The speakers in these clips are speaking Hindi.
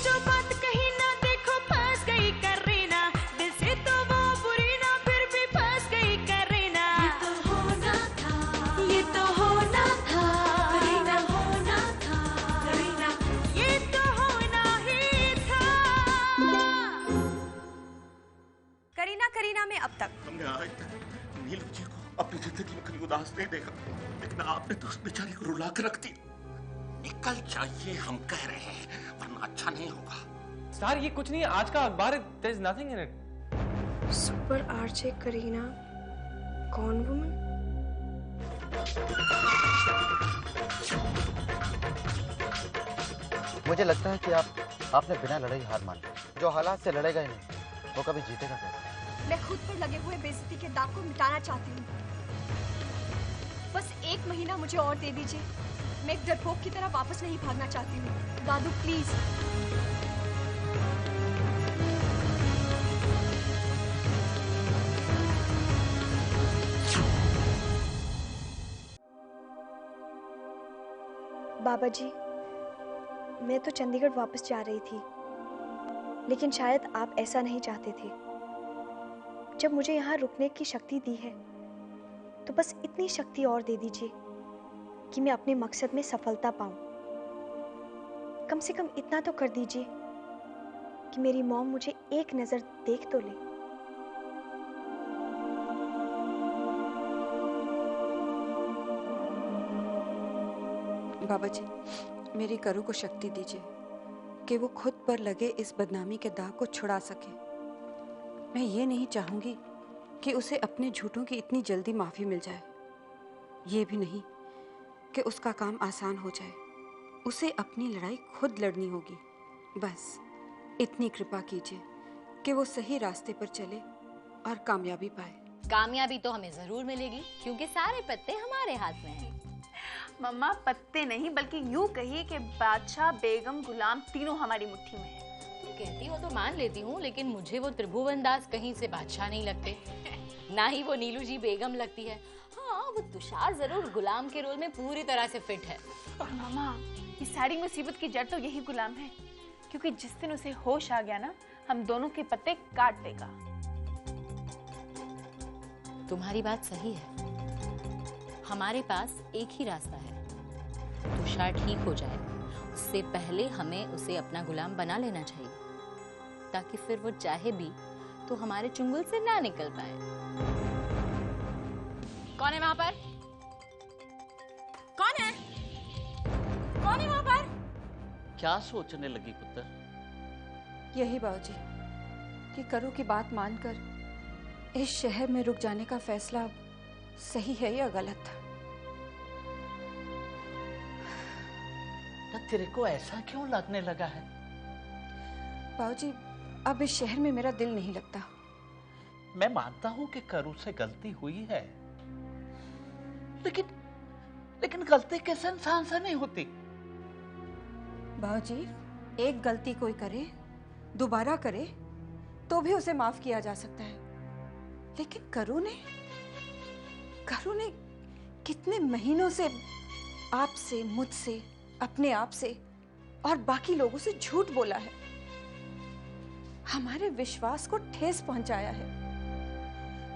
जो बात कही ना देखो फंस गई करीना, दिल से तो वो बुरी ना फिर भी फंस गई करीना। ये तो होना था, ये तो होना था, करीना होना था, करीना ये तो होना ही था। करीना करीना में अब तक हमने आज तक नीलू जी को अपनी जिंदगी में कभी उदास नहीं देखा, लेकिन आपने तो उस बेचारी को रुला कर रख दी। निकल जाइए हम कह रहे हैं, वरना अच्छा नहीं होगा। सर ये कुछ नहीं है, आज का अखबार है, there is nothing in it। Super RJ Kareena कौन वुमन? मुझे लगता है कि आपने बिना लड़ाई हार मान ली। जो हालात से लड़ेगा ही नहीं वो कभी जीतेगा कैसे? मैं खुद पर लगे हुए बेइज्जती के दाग को मिटाना चाहती हूँ। बस 1 महीना मुझे और दे दीजिए। मैं एक डरपोक की तरह वापस नहीं भागना चाहती हूँ। दादू प्लीज। बाबा जी, मैं तो चंडीगढ़ वापस जा रही थी, लेकिन शायद आप ऐसा नहीं चाहते थे। जब मुझे यहाँ रुकने की शक्ति दी है, तो बस इतनी शक्ति और दे दीजिए कि मैं अपने मकसद में सफलता पाऊं। कम से कम इतना तो कर दीजिए कि मेरी मॉम मुझे एक नजर देख तो ले। बाबा जी, मेरी करू को शक्ति दीजिए कि वो खुद पर लगे इस बदनामी के दाग को छुड़ा सके। मैं ये नहीं चाहूंगी कि उसे अपने झूठों की इतनी जल्दी माफी मिल जाए। ये भी नहीं कि उसका काम आसान हो जाए। उसे अपनी लड़ाई खुद लड़नी होगी। बस इतनी कृपा कीजिए कि वो सही रास्ते पर चले और कामयाबी पाए। कामयाबी तो हमें जरूर मिलेगी, क्योंकि सारे पत्ते हमारे हाथ में हैं। मम्मा, पत्ते नहीं बल्कि यूं कहिए कि बादशाह, बेगम, गुलाम तीनों हमारी मुट्ठी में है। तुम कहती हो तो मान लेती हूँ, लेकिन मुझे वो त्रिभुवन दास कहीं से बादशाह नहीं लगते, ना ही वो नीलू जी बेगम लगती है। हाँ, वो तुषार जरूर गुलाम के रोल में पूरी तरह से फिट है। मम्मा, ये सारी मुसीबत की जड़ तो यही गुलाम है, क्योंकि जिस दिन उसे होश आ गया ना, हम दोनों के पत्ते काट देगा। तुम्हारी बात सही है। हमारे पास एक ही रास्ता है, तुषार ठीक हो जाए उससे पहले हमें उसे अपना गुलाम बना लेना चाहिए, ताकि फिर वो चाहे भी तो हमारे चुंगल से ना निकल पाए। कौन है वहां पर? कौन है? कौन है वहां पर? क्या सोचने लगी पुत्र? यही बाबूजी कि करू की बात मानकर इस शहर में रुक जाने का फैसला सही है या गलत? तेरे को ऐसा क्यों लगने लगा है? बाबूजी, अब इस शहर में मेरा दिल नहीं लगता। मैं मानता हूं कि करू से गलती हुई है, लेकिन गलती किस इंसान से नहीं होती। बाबूजी, एक गलती कोई करे, दोबारा करे तो भी उसे माफ किया जा सकता है, लेकिन करू ने कितने महीनों से आपसे, मुझसे, अपने आप से और बाकी लोगों से झूठ बोला है, हमारे विश्वास को ठेस पहुंचाया है,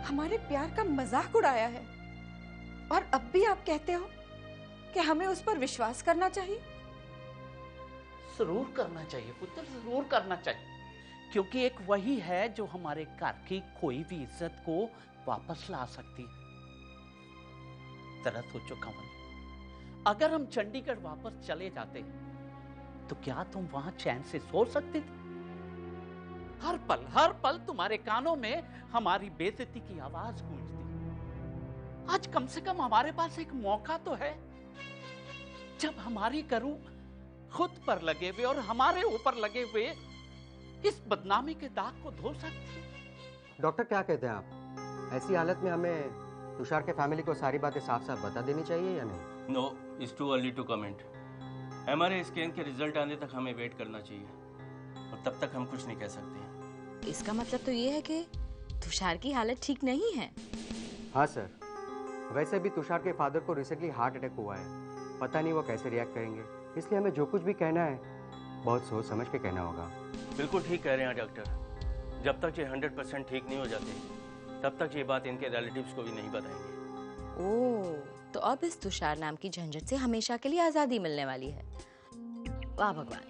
हमारे प्यार का मजाक उड़ाया है, और अब भी आप कहते हो कि हमें उस पर विश्वास करना चाहिए? जरूर करना चाहिए पुत्र, जरूर करना चाहिए, क्योंकि एक वही है जो हमारे घर की कोई भी इज्जत को वापस ला सकती है। जरा सोचो कमल, अगर हम चंडीगढ़ वापस चले जाते तो क्या तुम वहां चैन से सो सकती थी? हर पल तुम्हारे कानों में हमारी बेइज्जती की आवाज गूंजती। आज कम से कम हमारे पास एक मौका तो है, जब हमारी करू खुद पर लगे हुए और हमारे ऊपर लगे हुए इस बदनामी के दाग को धो सकती। डॉक्टर क्या कहते हैं आप? ऐसी हालत में हमें तुषार के फैमिली को सारी बातें साफ साफ बता देनी चाहिए या नहीं? No, it's too early to comment. हमारे स्कैन के रिजल्ट आने तक हमें वेट करना चाहिए, और तब तक हम कुछ नहीं कह सकते। इसका मतलब तो ये है कि तुषार की हालत ठीक नहीं है। हाँ सर, वैसे भी तुषार के फादर को रिसेंटली हार्ट अटैक हुआ है, पता नहीं वो कैसे रिएक्ट करेंगे, इसलिए हमें जो कुछ भी कहना है बहुत सोच समझ के कहना होगा। बिल्कुल ठीक कह रहे हैं डॉक्टर। जब तक ये 100% ठीक नहीं हो जाते तब तक ये बात इनके रिलेटिव्स को भी नहीं बताएंगे। ओह, तो अब इस तुषार नाम की झंझट से हमेशा के लिए आजादी मिलने वाली है। वाह भगवान,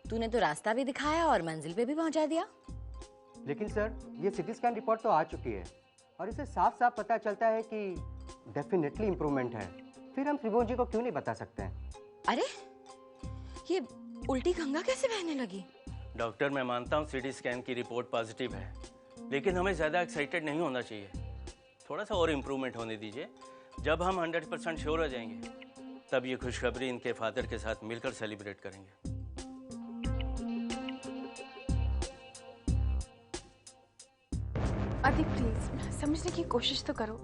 तूने तो रास्ता भी दिखाया और मंजिल पे भी पहुंचा दिया। लेकिन सर, ये सिटी स्कैन रिपोर्ट तो आ चुकी है और इससे साफ साफ पता चलता है कि डेफिनेटली इम्प्रूवमेंट है। फिर हम त्रिभुवन जी को क्यों नहीं बता सकते हैं? अरे, ये उल्टी गंगा कैसे बहने लगी? डॉक्टर, मैं मानता हूँ सिटी स्कैन की रिपोर्ट पॉजिटिव है, लेकिन हमें ज़्यादा एक्साइटेड नहीं होना चाहिए। थोड़ा सा और इम्प्रूवमेंट होने दीजिए। जब हम 100% श्योर हो जाएंगे तब ये खुशखबरी इनके फादर के साथ मिलकर सेलिब्रेट करेंगे। आदि प्लीज समझने की कोशिश तो करो।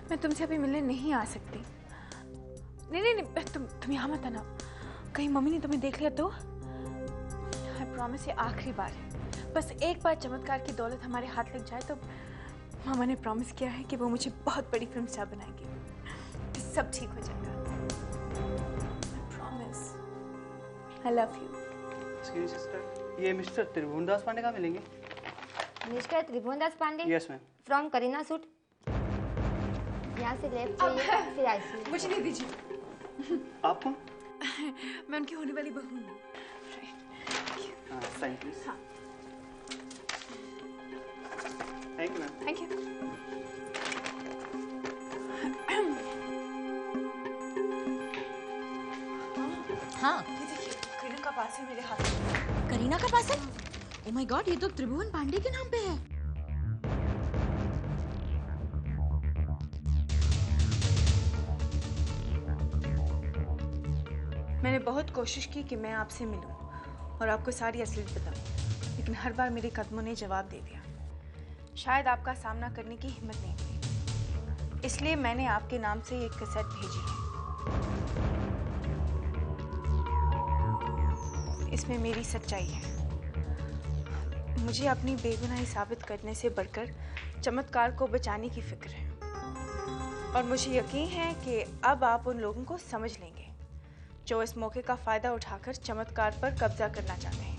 मैं तुमसे अभी मिलने नहीं आ सकती। नहीं, तुम यहाँ मत आना। कहीं मम्मी ने तुम्हें देख लिया तो? आई प्रॉमिस, ये आखिरी बार है। बस एक बार चमत्कार की दौलत हमारे हाथ लग जाए तो मामा ने प्रॉमिस किया है कि वो मुझे बहुत बड़ी फिल्म स्टार बनाएंगे। सब ठीक हो जाएगा। Promise. I love you. Excuse sister, ये मिस्टर त्रिभुवन दास पांडे कहाँ मिलेंगे? Mister Tribhuvan Das Pande? Yes ma'am. From करीना सूट। यहाँ से लेफ्ट जाइए, फिर आईसीयू। मुझे नहीं दीजिए। आप कौन? मैं उनकी होने वाली बहू हूँ। Sign please. हाँ। Thank you ma'am. Thank you. हाँ, ये देखिए, करीना का पास है मेरे हाथ में। करीना का पास है? ओह माय गॉड, ये तो त्रिभुवन पांडे के नाम पे है। मैंने बहुत कोशिश की कि मैं आपसे मिलूं और आपको सारी असलियत बताऊं, लेकिन हर बार मेरे कदमों ने जवाब दे दिया। शायद आपका सामना करने की हिम्मत नहीं हुई, इसलिए मैंने आपके नाम से एक कैसेट भेजी है। इसमें मेरी सच्चाई है। मुझे अपनी बेगुनाही साबित करने से बढ़कर चमत्कार को बचाने की फिक्र है, और मुझे यकीन है कि अब आप उन लोगों को समझ लेंगे जो इस मौके का फायदा उठाकर चमत्कार पर कब्जा करना चाहते हैं।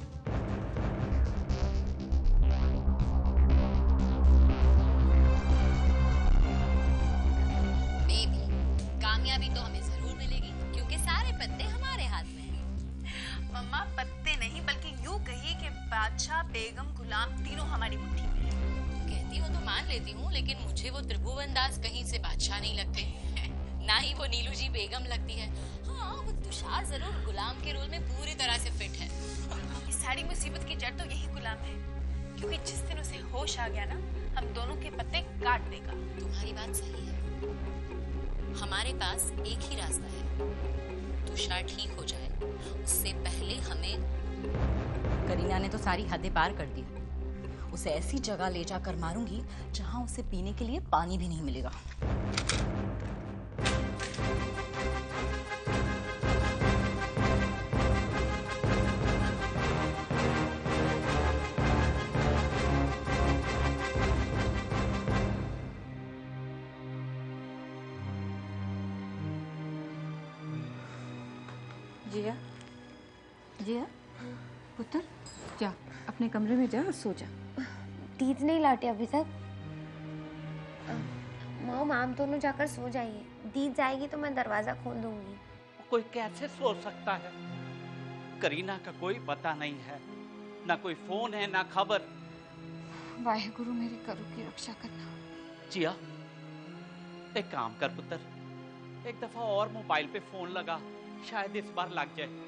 बेबी, कामयाबी तो हमें जरूर मिलेगी क्योंकि सारे पत्ते हमारे हाथ में हैं। मम्मा, पत्ते नहीं बल्कि यूं कहिए कि बादशाह, बेगम, गुलाम तीनों हमारी मुट्ठी में हैं। कहती हो तो मान लेती हूँ, लेकिन मुझे वो त्रिभुवन दास कहीं से बादशाह नहीं लगते, ना ही वो नीलू जी बेगम लगती है। हाँ, वो तुषार जरूर गुलाम के रोल में पूरी तरह से फिट है। इस सारी मुसीबत की जड़ तो यही गुलाम है, क्योंकि जिस दिन उसे होश आ गया ना, हम दोनों के पत्ते काट देगा। तुम्हारी बात सही है। हमारे पास एक ही रास्ता है, तुषार ठीक हो जाए उससे पहले हमें। करीना ने तो सारी हदें पार कर दी। उसे ऐसी जगह ले जाकर मारूंगी जहां उसे पीने के लिए पानी भी नहीं मिलेगा। जिया, जिया, पुत्र, जा अपने कमरे में जा और सो जा। दीदी नहीं लौटे अभी तक। मॉम, आप दोनों जाकर सो जाइए। दीदी जाएगी तो मैं दरवाजा खोल दूंगी। कोई कैसे सो सकता है? करीना का कोई पता नहीं है, ना कोई फोन है ना खबर। वाहेगुरु मेरे करू की रक्षा करना। जिया, एक काम कर पुत्र, एक दफा और मोबाइल पे फोन लगा, शायद इस बार लग जाए।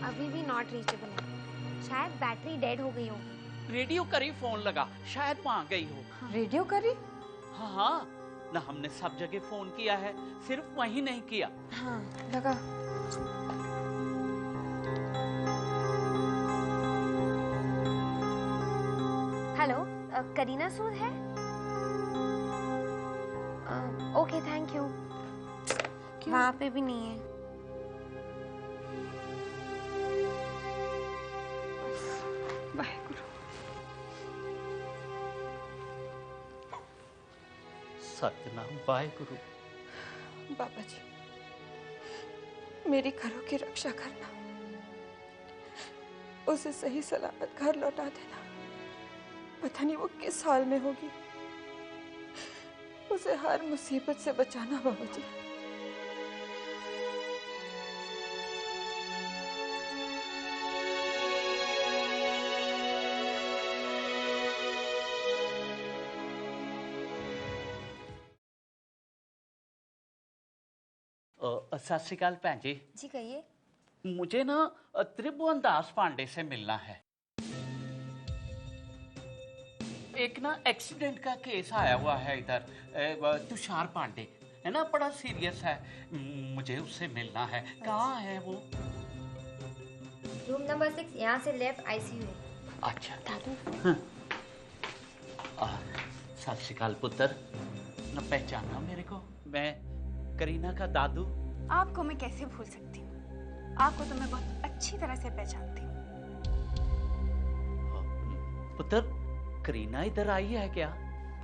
अभी भी नॉट रीचेबल है, शायद बैटरी डेड हो गई होगी। रेडियो करी फोन लगा, शायद वहां गई हो। रेडियो करी? हाँ हाँ, ना हमने सब जगह फोन किया है, सिर्फ वहीं नहीं किया। हाँ, लगा। हेलो, करीना सूद है? Okay, thank you. वहाँ पे भी नहीं है। वाहेगुरु। सतनाम वाहेगुरु। बाबा जी, मेरी करू की रक्षा करना, उसे सही सलामत घर लौटा देना। पता नहीं वो किस हाल में होगी, उसे हर मुसीबत से बचाना बाबा जी। सत श्री अकाल भैन जी। जी कहिए। मुझे ना त्रिभुवन दास पांडे से मिलना है। एक ना एक्सीडेंट का केस आया हुआ है इधर, तुषार पांडे है ना, बड़ा सीरियस है, मुझे उससे मिलना है। कहाँ है वो? रूम नंबर 6, यहाँ से लेफ्ट आईसीयू है। अच्छा दादू। सत श्री अकाल पुत्र, न पहचाना मेरे को? मैं करीना का दादू। आपको मैं कैसे भूल सकती हूँ, आपको तो मैं बहुत अच्छी तरह से पहचानती हूँ। पुत्र, करीना इधर आई है क्या?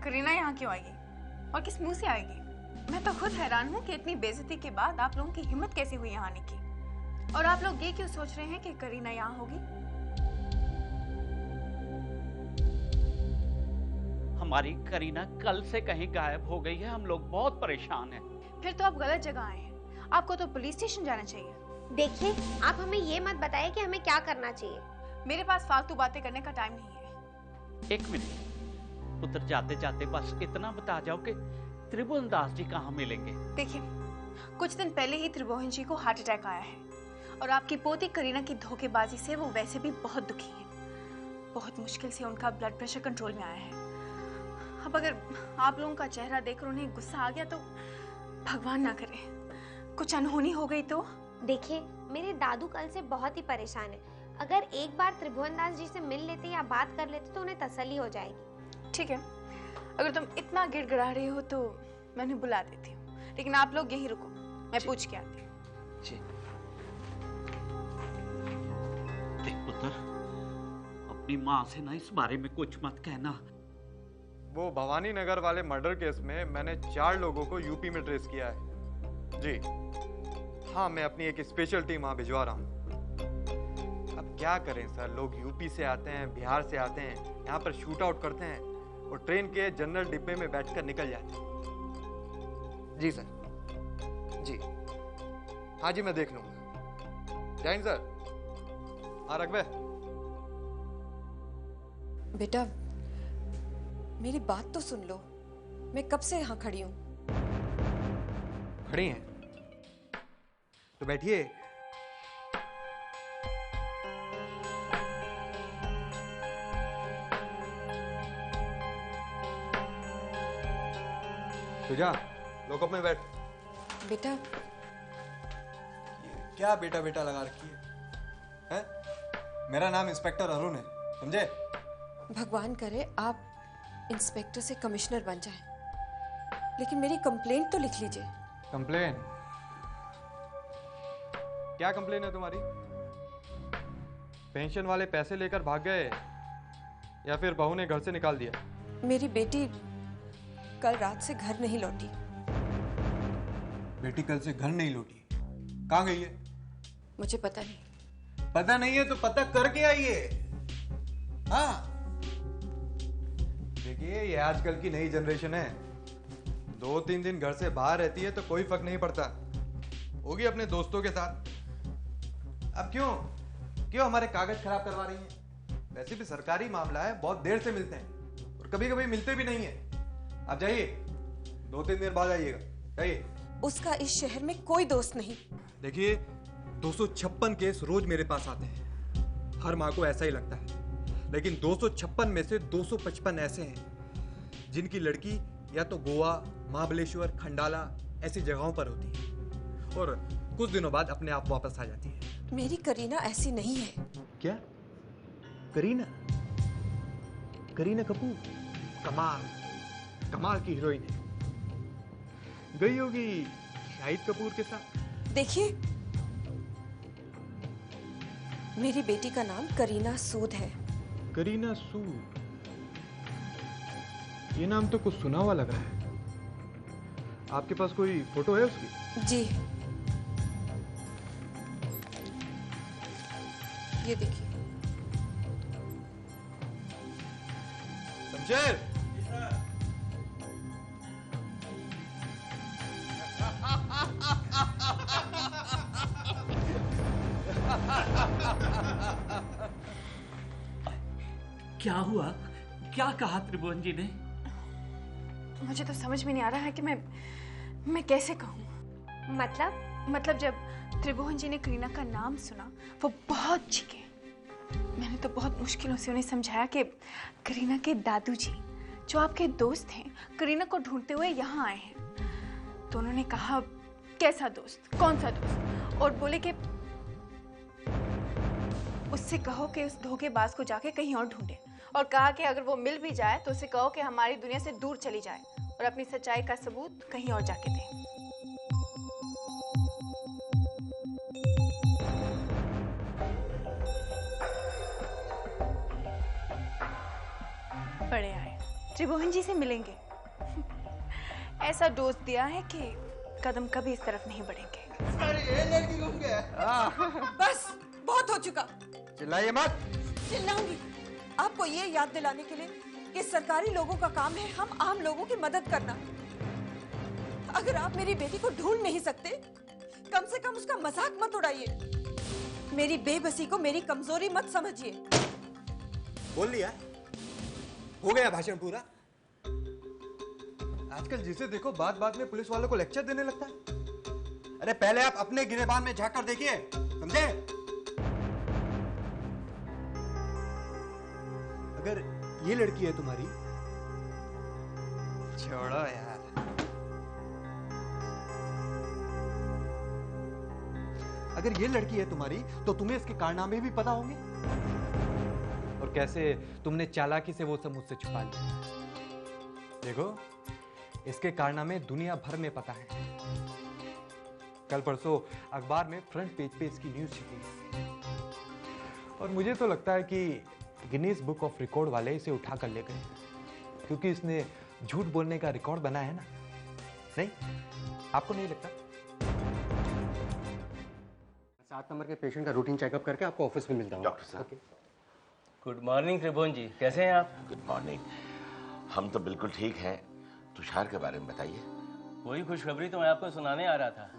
करीना यहाँ क्यों आएगी और किस मुंह से आएगी? मैं तो खुद हैरान हूँ कि इतनी बेइज्जती के बाद आप लोगों की हिम्मत कैसे हुई यहाँ आने की। और आप लोग ये क्यों सोच रहे हैं कि करीना यहाँ होगी? हमारी करीना कल से कहीं गायब हो गई है, हम लोग बहुत परेशान हैं। फिर तो आप गलत जगह आए हैं, आपको तो पुलिस स्टेशन जाना चाहिए। देखिए, आप हमें ये मत बताइए कि हमें क्या करना चाहिए। मेरे पास फालतू बातें करने का टाइम नहीं है। एक मिनट पुत्र, जाते जाते बस इतना बता जाओ कि त्रिभुवन दास जी कहाँ मिलेंगे? देखिए, कुछ दिन पहले ही त्रिभुवन जी को हार्ट अटैक आया है और आपकी पोती करीना की धोखेबाजी से वो वैसे भी बहुत दुखी हैं। बहुत मुश्किल से उनका ब्लड प्रेशर कंट्रोल में आया है। अब अगर आप लोगों का चेहरा देखकर उन्हें गुस्सा आ गया तो भगवान ना करे कुछ अनहोनी हो गई तो। देखिए, मेरे दादू कल से बहुत ही परेशान है। अगर एक बार त्रिभुवन दास जी से मिल लेते या बात कर लेते तो उन्हें तसल्ली हो जाएगी। ठीक है, अगर तुम इतना गिड़गिड़ा रही हो तो मैं उन्हें बुला देती हूँ, लेकिन आप लोग यहीं रुको, मैं पूछ के आती हूँ। देख पुत्र, अपनी माँ से ना इस बारे में कुछ मत कहना। वो भवानी नगर वाले मर्डर केस में मैंने 4 लोगों को यूपी में ट्रेस किया है जी। हाँ, मैं अपनी एक स्पेशल टीम वहां भिजवा रहा हूँ। अब क्या करें सर, लोग यूपी से आते हैं, बिहार से आते हैं, यहाँ पर शूट आउट करते हैं और ट्रेन के जनरल डिब्बे में बैठकर निकल जाते हैं। जी सर, जी हाँ जी, मैं देख लूंगा। जय हिंद सर। हाँ रघवे। बेटा, मेरी बात तो सुन लो, मैं कब से यहाँ खड़ी हूँ। खड़ी हैं तो बैठिए। तो जा लॉकअप में बैठ। बेटा, क्या बेटा बेटा लगा रखी है? मेरा नाम इंस्पेक्टर अरुण है, समझे? भगवान करे आप इंस्पेक्टर से कमिश्नर बन जाए, लेकिन मेरी कंप्लेंट तो लिख लीजिए। कंप्लेन? क्या कंप्लेन है तुम्हारी? पेंशन वाले पैसे लेकर भाग गए या फिर बहू ने घर से निकाल दिया? मेरी बेटी कल रात से घर नहीं लौटी। बेटी कल से घर नहीं लौटी? कहाँ गई है? मुझे पता नहीं। पता नहीं है तो पता करके आइए। हाँ, देखिए ये आजकल की नई जनरेशन है, 2-3 दिन घर से बाहर रहती है तो कोई फर्क नहीं पड़ता, होगी अपने दोस्तों के साथ। अब क्यों हमारे कागज खराब करवा रही हैं? वैसे भी सरकारी मामला है, बहुत देर से मिलते हैं और कभी कभी मिलते भी नहीं है। आप जाइए, 2-3 दिन बाद आइएगा, जाइए। उसका इस शहर में कोई दोस्त नहीं। देखिए 256 केस रोज मेरे पास आते हैं, हर माँ को ऐसा ही लगता है, लेकिन 256 में से 255 ऐसे हैं जिनकी लड़की या तो गोवा, महाबलेश्वर, खंडाला ऐसी जगहों पर होती है और कुछ दिनों बाद अपने आप वापस आ जाती है। मेरी करीना ऐसी नहीं है। क्या? करीना? करीना कपूर कमाल की हीरोइन है, गई होगी शाहिद कपूर के साथ। देखिए, मेरी बेटी का नाम करीना सूद है। करीना सूद? ये नाम तो कुछ सुना हुआ लग रहा है। आपके पास कोई फोटो है उसकी? जी, ये देखिए। शमशेर! क्या हुआ? क्या कहा त्रिभुवन जी ने? मुझे तो समझ में नहीं आ रहा है कि मैं कैसे कहूँ। मतलब जब त्रिभुवन जी ने करीना का नाम सुना वो बहुत चीखे। मैंने तो बहुत मुश्किलों से उन्हें समझाया कि करीना के दादू जी जो आपके दोस्त हैं करीना को ढूंढते हुए यहाँ आए हैं। तो उन्होंने कहा कैसा दोस्त, कौन सा दोस्त, और बोले कि उससे कहो कि उस धोखेबाज को जाके कहीं और ढूंढे, और कहा कि अगर वो मिल भी जाए तो उसे कहो कि हमारी दुनिया से दूर चली जाए और अपनी सच्चाई का सबूत कहीं और जाके दे। बड़े आए, त्रिभुवन जी से मिलेंगे। ऐसा डोज दिया है कि कदम कभी इस तरफ नहीं बढ़ेंगे। बस बहुत हो चुका। चिल्लाइए मत। चिल्लाऊंगी। आपको ये याद दिलाने के लिए कि सरकारी लोगों का काम है हम आम लोगों की मदद करना। अगर आप मेरी बेटी को ढूंढ नहीं सकते, कम से कम उसका मजाक मत उड़ाइए। मेरी बेबसी को मेरी कमजोरी मत समझिए। बोल लिया? हो गया भाषण पूरा? आजकल जिसे देखो बात बात में पुलिस वालों को लेक्चर देने लगता है। अरे पहले आप अपने गिरेबान में झांक कर देखिए, समझे? अगर ये लड़की है तुम्हारी, छोड़ो यार। अगर ये लड़की है तुम्हारी तो तुम्हें इसके कारनामे भी पता होंगे। और कैसे तुमने चालाकी से वो सब मुझसे छुपा लिया। देखो, इसके कारनामे दुनिया भर में पता है। कल परसों अखबार में फ्रंट पेज पे इसकी न्यूज छपी। और मुझे तो लगता है कि गिनीज बुक ऑफ रिकॉर्ड वाले इसे उठा कर ले गए, क्योंकि इसने झूठ बोलने का रिकॉर्ड बना है ना। नहीं, आपको नहीं लगता? 7 नंबर के पेशेंट का रूटीन चेकअप करके आपको ऑफिस में मिलता हूँ। डॉक्टर साहब। गुड मॉर्निंग त्रिभुवन जी, कैसे हैं आप? Good morning. हम तो बिल्कुल ठीक हैं। तुषार के बारे में बताइए। वही खुशखबरी तो मैं आपको सुनाने आ रहा था।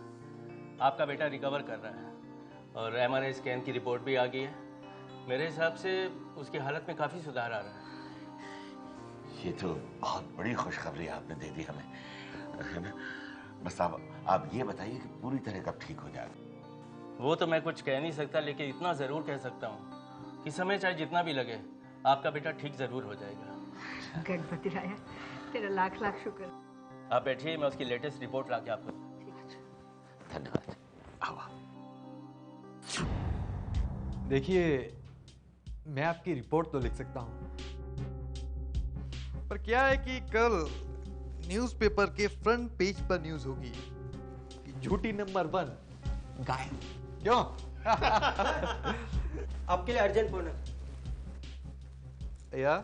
आपका बेटा रिकवर कर रहा है और MRI स्कैन की रिपोर्ट भी आ गई है। मेरे हिसाब से उसकी हालत में काफ़ी सुधार आ रहा है। ये तो बहुत बड़ी खुशखबरी आपने दे दी हमें, है ना? बस आप ये बताइए कि पूरी तरह कब ठीक हो जाएगा? वो तो मैं कुछ कह नहीं सकता, लेकिन इतना ज़रूर कह सकता हूँ कि समय चाहे जितना भी लगे, आपका बेटा ठीक ज़रूर हो जाएगा। गणपति राया, तेरा लाख लाख शुक्र। आप बैठिए, मैं उसकी लेटेस्ट रिपोर्ट ला के आपको। धन्यवाद। आवा। देखिए, मैं आपकी रिपोर्ट तो लिख सकता हूं, पर क्या है कि कल न्यूज़पेपर के फ्रंट पेज पर न्यूज होगी कि झूठी नंबर 1 गायब। क्यों? आपके लिए अर्जेंट फोन है। या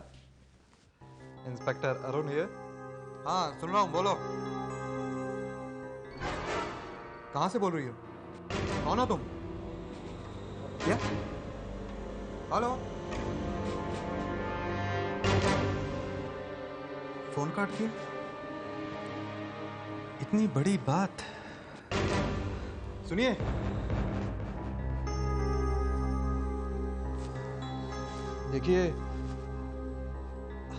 इंस्पेक्टर अरुण हियर। हाँ, सुन रहा हूँ, बोलो। कहां से बोल रही हो? कौन हो तुम? क्या? हेलो? फोन काट दिया? इतनी बड़ी बात। सुनिए, देखिए,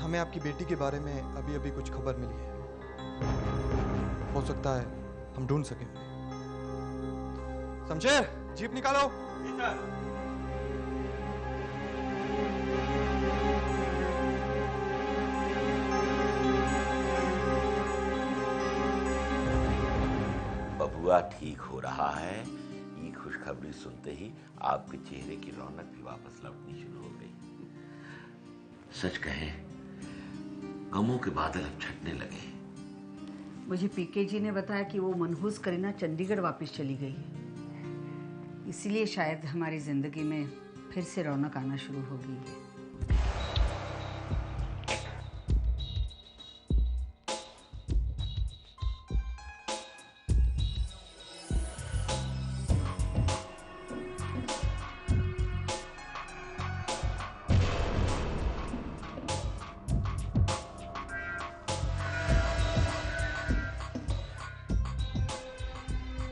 हमें आपकी बेटी के बारे में अभी अभी कुछ खबर मिली है। हो सकता है हम ढूंढ सकेंगे। शमशेर, जीप निकालो। बबुआ ठीक हो रहा है। ये खुशखबरी सुनते ही आपके चेहरे की रौनक भी वापस लौटनी शुरू हो गई। सच कहें, गमों के बादल अब छटने लगे। मुझे पीके जी ने बताया कि वो मनहूस करीना चंडीगढ़ वापस चली गई है, इसीलिए शायद हमारी जिंदगी में फिर से रौनक आना शुरू हो गई है।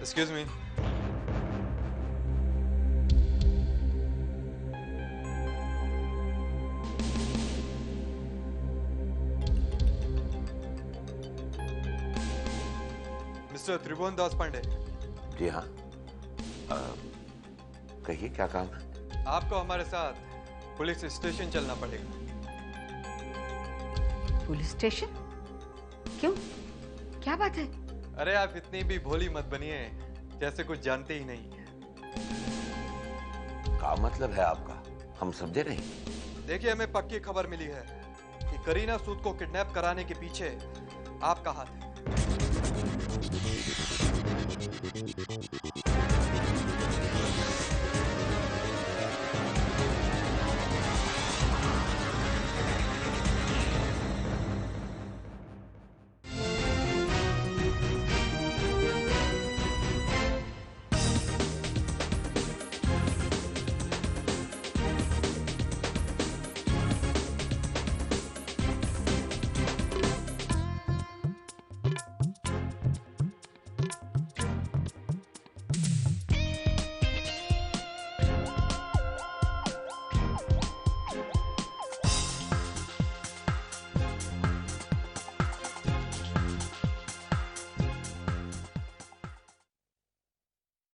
Excuse me. Mister Tribhuvan Das Pandey. जी हाँ, कहिए क्या काम है? आपको हमारे साथ पुलिस स्टेशन चलना पड़ेगा। Police station? क्यों? क्या बात है? अरे आप इतनी भी भोली मत बनिए, जैसे कुछ जानते ही नहीं। क्या मतलब है आपका? हम समझे नहीं। देखिए, हमें पक्की खबर मिली है कि करीना सूद को किडनैप कराने के पीछे आपका हाथ है।